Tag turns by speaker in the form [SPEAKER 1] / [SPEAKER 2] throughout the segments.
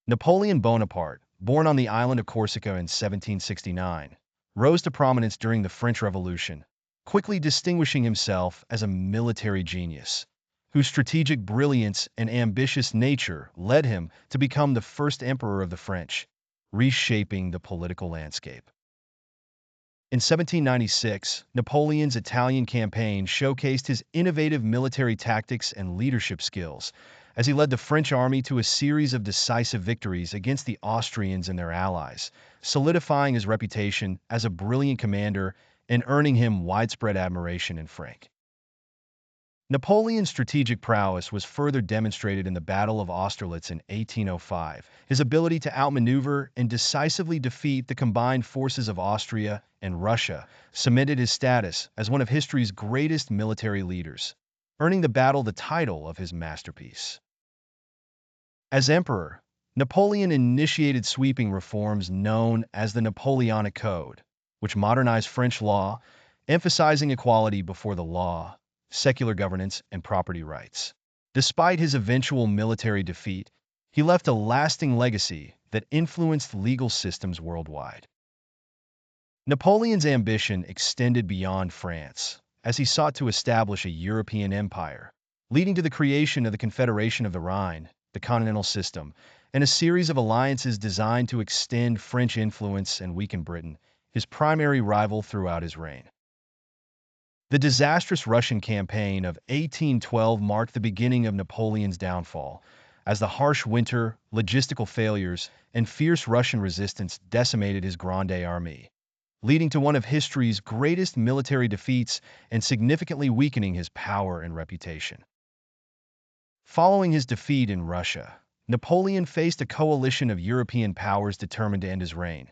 [SPEAKER 1] Napoleon Bonaparte, born on the island of Corsica in 1769, rose to prominence during the French Revolution, quickly distinguishing himself as a military genius, whose strategic brilliance and ambitious nature led him to become the first emperor of the French, reshaping the political landscape. In 1796, Napoleon's Italian campaign showcased his innovative military tactics and leadership skills, as he led the French army to a series of decisive victories against the Austrians and their allies, solidifying his reputation as a brilliant commander and earning him widespread admiration in France. Napoleon's strategic prowess was further demonstrated in the Battle of Austerlitz in 1805. His ability to outmaneuver and decisively defeat the combined forces of Austria and Russia cemented his status as one of history's greatest military leaders, earning the battle the title of his masterpiece. As emperor, Napoleon initiated sweeping reforms known as the Napoleonic Code, which modernized French law, emphasizing equality before the law, secular governance, and property rights. Despite his eventual military defeat, he left a lasting legacy that influenced legal systems worldwide. Napoleon's ambition extended beyond France, as he sought to establish a European empire, leading to the creation of the Confederation of the Rhine, the Continental System, and a series of alliances designed to extend French influence and weaken Britain, his primary rival throughout his reign. The disastrous Russian campaign of 1812 marked the beginning of Napoleon's downfall, as the harsh winter, logistical failures, and fierce Russian resistance decimated his Grande Armée, leading to one of history's greatest military defeats and significantly weakening his power and reputation. Following his defeat in Russia, Napoleon faced a coalition of European powers determined to end his reign,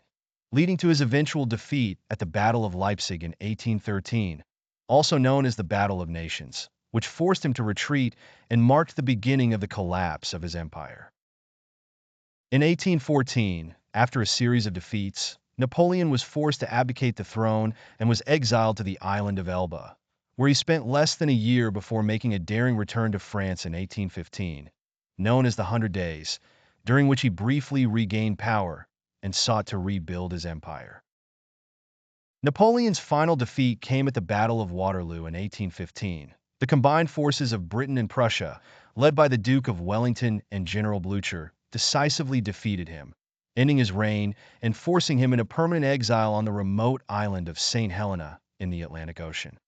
[SPEAKER 1] leading to his eventual defeat at the Battle of Leipzig in 1813, also known as the Battle of Nations, which forced him to retreat and marked the beginning of the collapse of his empire. In 1814, after a series of defeats, Napoleon was forced to abdicate the throne and was exiled to the island of Elba, where he spent less than a year before making a daring return to France in 1815, known as the 100 Days, during which he briefly regained power and sought to rebuild his empire. Napoleon's final defeat came at the Battle of Waterloo in 1815. The combined forces of Britain and Prussia, led by the Duke of Wellington and General Blücher, decisively defeated him, ending his reign and forcing him into permanent exile on the remote island of St. Helena in the Atlantic Ocean.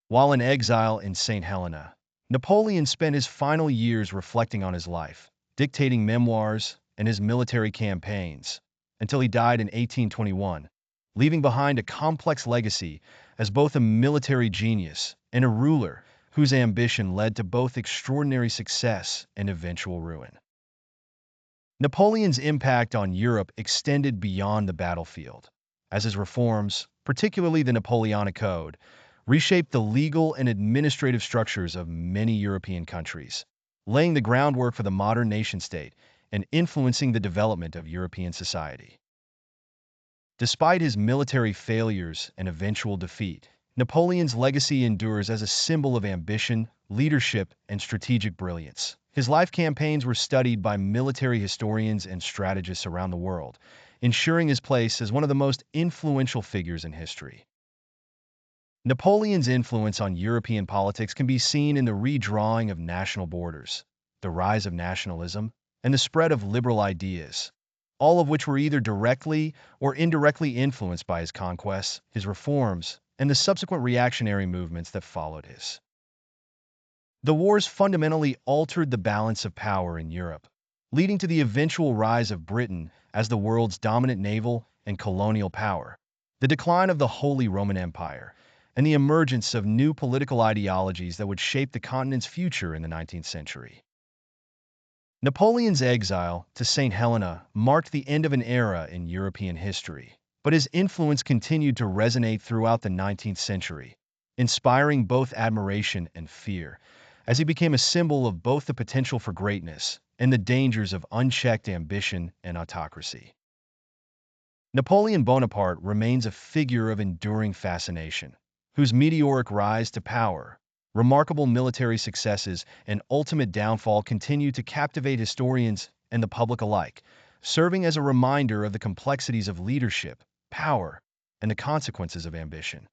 [SPEAKER 1] While in exile in St. Helena, Napoleon spent his final years reflecting on his life, dictating memoirs and his military campaigns, until he died in 1821, leaving behind a complex legacy as both a military genius and a ruler whose ambition led to both extraordinary success and eventual ruin. Napoleon's impact on Europe extended beyond the battlefield, as his reforms, particularly the Napoleonic Code, reshaped the legal and administrative structures of many European countries, laying the groundwork for the modern nation-state and influencing the development of European society. Despite his military failures and eventual defeat, Napoleon's legacy endures as a symbol of ambition, leadership, and strategic brilliance. His life campaigns were studied by military historians and strategists around the world, ensuring his place as one of the most influential figures in history. Napoleon's influence on European politics can be seen in the redrawing of national borders, the rise of nationalism, and the spread of liberal ideas, all of which were either directly or indirectly influenced by his conquests, his reforms, and the subsequent reactionary movements that followed his. The wars fundamentally altered the balance of power in Europe, leading to the eventual rise of Britain as the world's dominant naval and colonial power, the decline of the Holy Roman Empire, and the emergence of new political ideologies that would shape the continent's future in the 19th century. Napoleon's exile to St. Helena marked the end of an era in European history, but his influence continued to resonate throughout the 19th century, inspiring both admiration and fear, as he became a symbol of both the potential for greatness and the dangers of unchecked ambition and autocracy. Napoleon Bonaparte remains a figure of enduring fascination, whose meteoric rise to power, remarkable military successes, and ultimate downfall continue to captivate historians and the public alike, serving as a reminder of the complexities of leadership, power, and the consequences of ambition.